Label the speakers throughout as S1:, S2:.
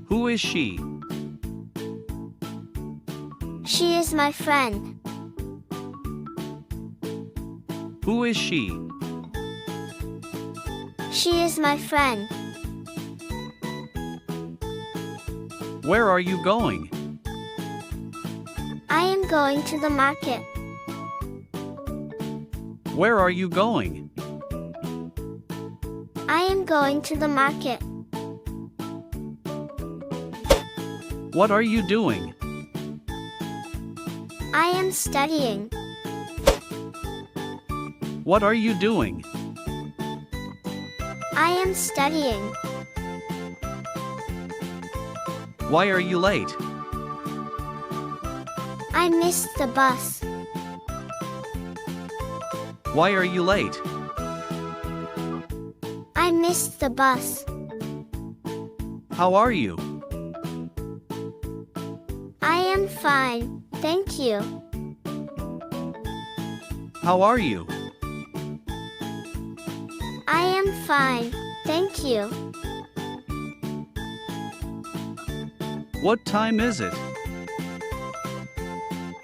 S1: Who is she?
S2: She is my friend.
S1: Who is she?
S2: She is my friend.
S1: Where are you going?
S2: I am going to the market.
S1: Where are you going?
S2: I am going to the market.
S1: What are you doing?
S2: I am studying.
S1: What are you doing?
S2: I am studying.
S1: Why are you late?
S2: I missed the bus.
S1: Why are you late?
S2: I missed the bus.
S1: How are you?
S2: I am fine, thank you.
S1: How are you?
S2: I am fine, thank you.
S1: What time is it?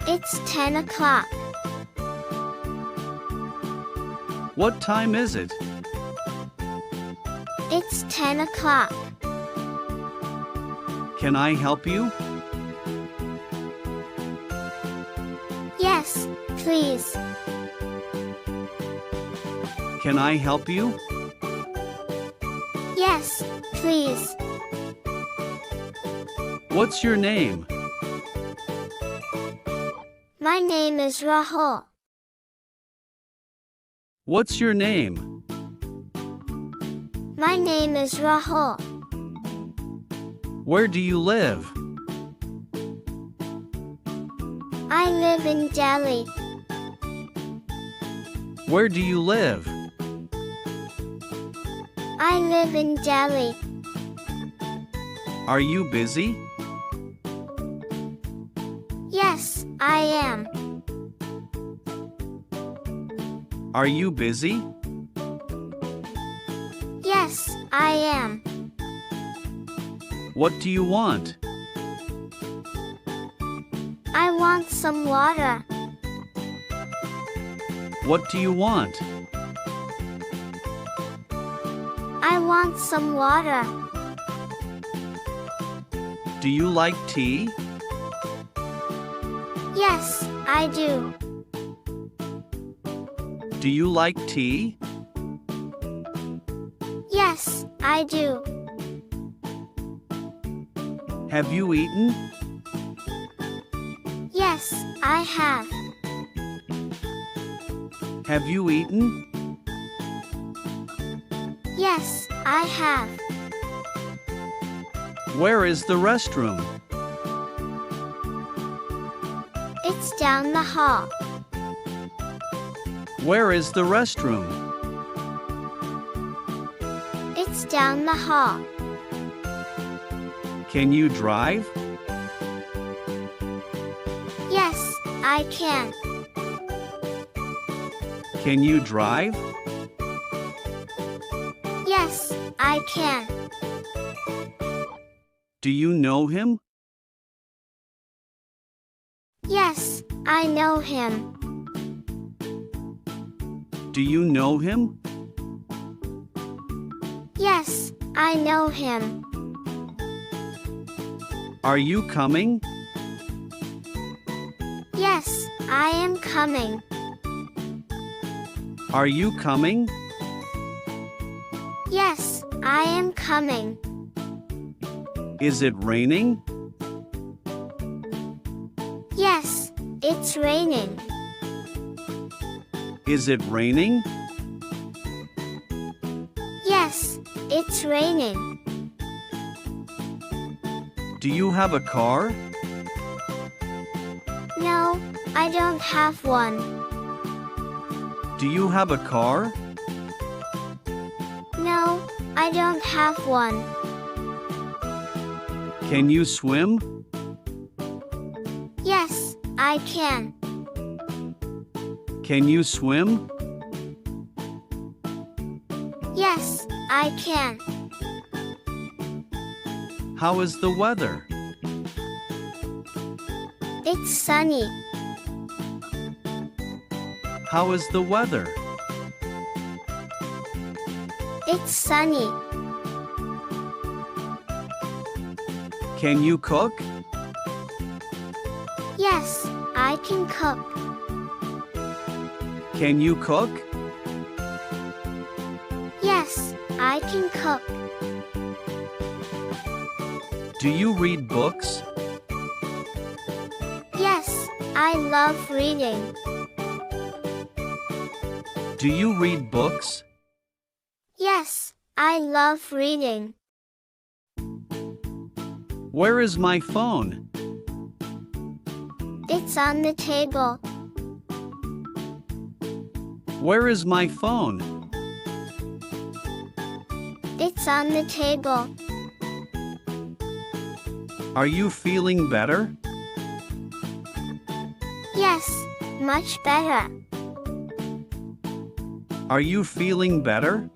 S2: It's 10 o'clock.
S1: What time is it?
S2: It's 10 o'clock.
S1: Can I help you?
S2: Yes, please.
S1: Can I help you?
S2: Yes, please.
S1: What's your name?
S2: My name is Rahul.
S1: What's your name?
S2: My name is Rahul.
S1: Where do you live?
S2: I live in Delhi.
S1: Where do you live?
S2: I live in Delhi.
S1: Are you busy?
S2: Yes, I am.
S1: Are you busy?
S2: Yes, I am.
S1: What do you want?
S2: I want some water.
S1: What do you want?
S2: I want some water.
S1: Do you like tea?
S2: Yes, I do.
S1: Do you like tea?
S2: Yes, I do.
S1: Have you eaten?
S2: Yes, I have.
S1: Have you eaten?
S2: Yes, I have.
S1: Where is the restroom?
S2: It's down the hall.
S1: Where is the restroom?
S2: It's down the hall.
S1: Can you drive?
S2: Yes, I can.
S1: Can you drive?
S2: Yes, I can.
S1: Do you know him?
S2: Yes, I know him.
S1: Do you know him?
S2: Yes, I know him.
S1: Are you coming?
S2: Yes, I am coming.
S1: Are you coming?
S2: Yes, I am coming.
S1: Is it raining?
S2: Yes, it's raining.
S1: Is it raining?
S2: Yes, it's raining.
S1: Do you have a car?
S2: No, I don't have one.
S1: Do you have a car?
S2: No, I don't have one.
S1: Can you swim?
S2: Yes, I can.
S1: Can you swim?
S2: Yes, I can.
S1: How is the weather?
S2: It's sunny.
S1: How is the weather?
S2: It's sunny.
S1: Can you cook?
S2: Yes, I can cook.
S1: Can you cook?
S2: Yes, I can cook.
S1: Do you read books?
S2: Yes, I love reading.
S1: Do you read books?
S2: Yes, I love reading.
S1: Where is my phone?
S2: It's on the table.
S1: Where is my phone?
S2: It's on the table.
S1: Are you feeling better?
S2: Yes, much better.
S1: Are you feeling better?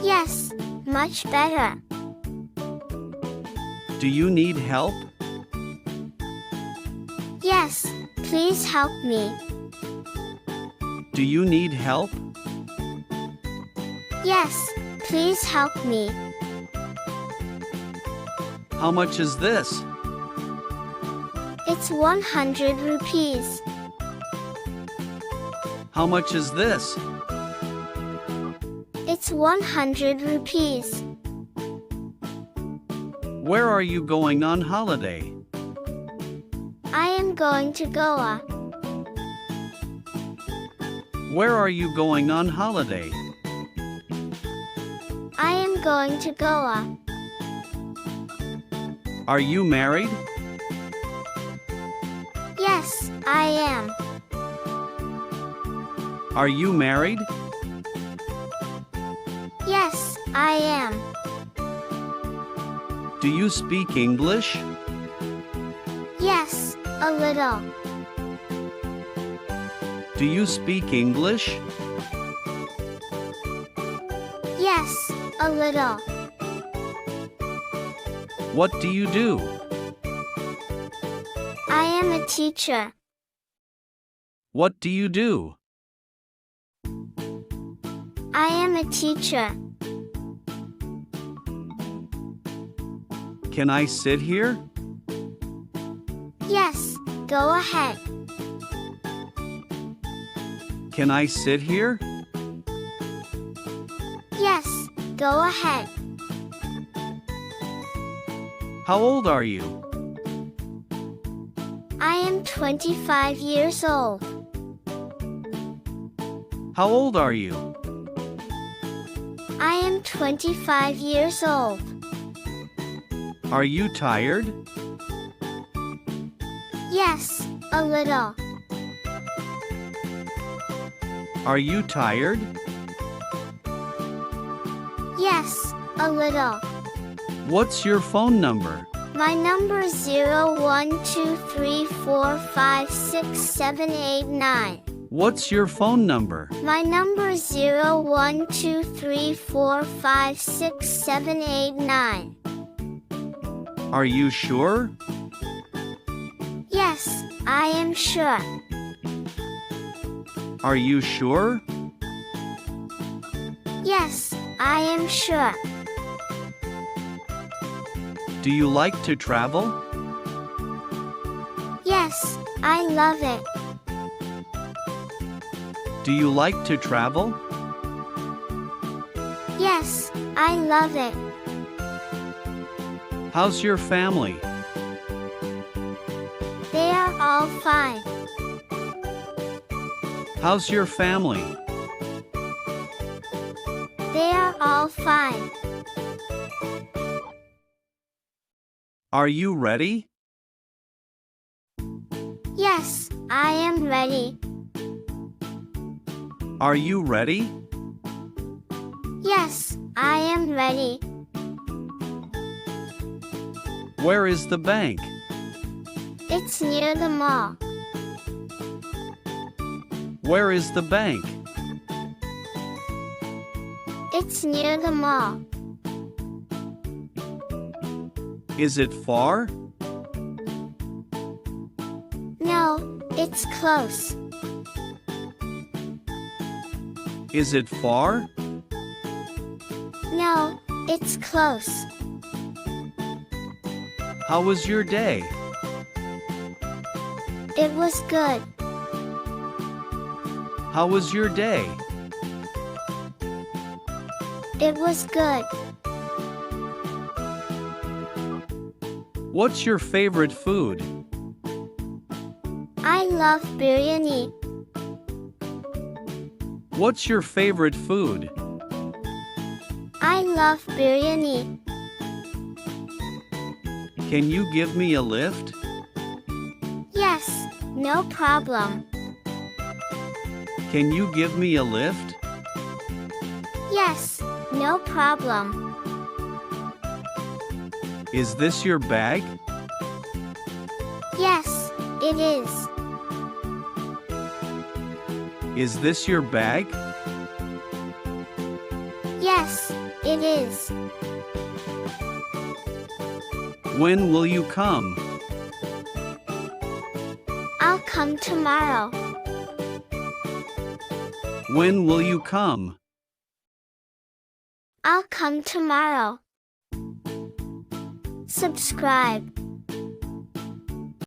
S2: Yes, much better.
S1: Do you need help?
S2: Yes, please help me.
S1: Do you need help?
S2: Yes, please help me.
S1: How much is this?
S2: It's 100 rupees.
S1: How much is this?
S2: It's 100 rupees.
S1: Where are you going on holiday?
S2: I am going to Goa.
S1: Where are you going on holiday?
S2: I am going to Goa.
S1: Are you married?
S2: Yes, I am.
S1: Are you married?
S2: Yes, I am.
S1: Do you speak English?
S2: Yes, a little.
S1: Do you speak English?
S2: Yes, a little.
S1: What do you do?
S2: I am a teacher.
S1: What do you do?
S2: I am a teacher.
S1: Can I sit here?
S2: Yes, go ahead.
S1: Can I sit here?
S2: Yes, go ahead.
S1: How old are you?
S2: I am 25 years old.
S1: How old are you?
S2: I am 25 years old.
S1: Are you tired?
S2: Yes, a little.
S1: Are you tired?
S2: Yes, a little.
S1: What's your phone number?
S2: My number is 01234567889.
S1: What's your phone number?
S2: My number is 01234567889.
S1: Are you sure?
S2: Yes, I am sure.
S1: Are you sure?
S2: Yes, I am sure.
S1: Do you like to travel?
S2: Yes, I love it.
S1: Do you like to travel?
S2: Yes, I love it.
S1: How's your family?
S2: They are all fine.
S1: How's your family?
S2: They are all fine.
S1: Are you ready?
S2: Yes, I am ready.
S1: Are you ready?
S2: Yes, I am ready.
S1: Where is the bank?
S2: It's near the mall.
S1: Where is the bank?
S2: It's near the mall.
S1: Is it far?
S2: No, it's close.
S1: Is it far?
S2: No, it's close.
S1: How was your day?
S2: It was good.
S1: How was your day?
S2: It was good.
S1: What's your favorite food?
S2: I love biryani.
S1: What's your favorite food?
S2: I love biryani.
S1: Can you give me a lift?
S2: Yes, no problem.
S1: Can you give me a lift?
S2: Yes, no problem.
S1: Is this your bag?
S2: Yes, it is.
S1: Is this your bag?
S2: Yes, it is.
S1: When will you come?
S2: I'll come tomorrow.
S1: When will you come?
S2: I'll come tomorrow. Subscribe.